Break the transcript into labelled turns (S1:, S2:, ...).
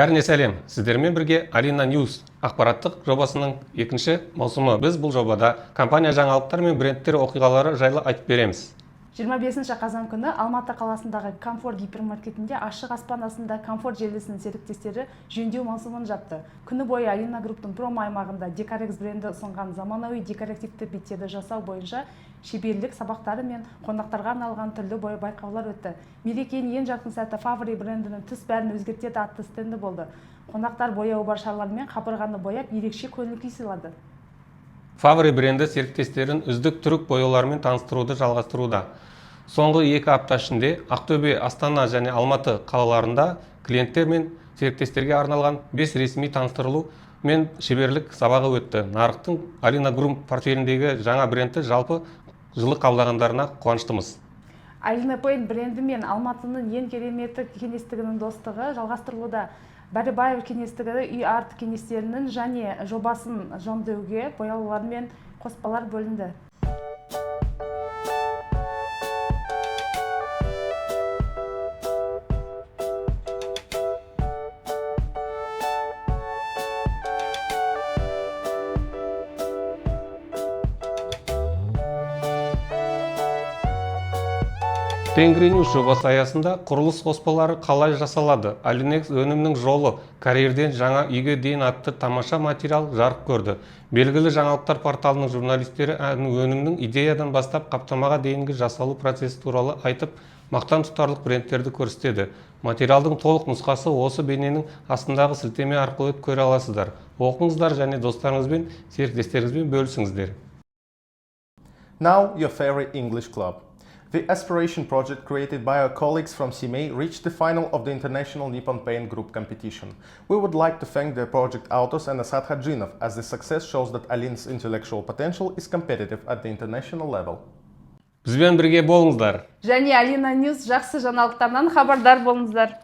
S1: Бәріне сәлем, сіздермен бірге Alina News ақпараттық жобасының екінші маусымы. Біз бұл жобада компания жаңалықтар мен брендтер оқиғалары жайлы айтып береміз.
S2: 25 қазан күні Алматы қаласындағы Комфорт гипермаркетінде ашық аспан астында Комфорт желісінің серіктестері жөндеу маусымын жапты. Күні бойы Alina Group'тың промо аймағында Decorex бренді ұсынған заманауи декоративті беттерді жасау бойынша шеберлік сабақтары мен қонақтарға арналған түрлі бой байқаулар өтті. Мерекенің ең жақын сәті Favori брендінің түс бәрін өзгертеді атты стенді болды. Қонақтар бояу бар шарлармен қабырғаны бояп, ерекше көңіл күй сыйлады.
S1: Favori бренді серіктестерін үздік түрік бояуларымен таныстыруды жалғастыруда. Соңғы 2 апта ішінде Ақтөбе, Астана және Алматы қалаларында клиенттер мен серіктестерге арналған 5 ресми таныстырылу мен шеберлік сабағы өтті. Нарықтың Alina Group портфеліндегі жаңа брендті жалпы жылы қабылдағандарына қуаныштымыз.
S2: Alina Paint бренді мен Алматының ең кереметі кеңістігінің достығы жалғастырылуда. Бәрібаев кеңістігі үй арт кеңестерінің және жобасын жөндеуге бояулар мен қоспалар бөлінді.
S1: Тенгринюс жобасы аясында құрылыс қоспалары қалай жасалады? Alinex өнімнің жолы карьерден жаңа үйге дейін атты тамаша материал жарық көрді. Белгілі жаңалықтар порталының журналистері өнімнің идеядан бастап қаптамаға дейінгі жасалу процесі туралы айтып, мақтан тұтарлық брендтерді көрсетеді. Материалдың толық нұсқасы осы бейненің астындағы сілтеме арқылы көре аласыздар. Оқыңыздар және достарыңызбен, серіктестеріңізбен бөлісіңіздер.
S3: Now your favorite English club. The Aspiration project created by our colleagues from CMA reached the final of the International Nippon Paint Group competition. We would like to thank the project authors and Asad Hajinov, as the success shows that Alina's intellectual potential is competitive at the international level.
S1: Бізбен бірге болыңыздар.
S2: Және Alina News жақсы жаңалықтардан хабардар болыңыздар.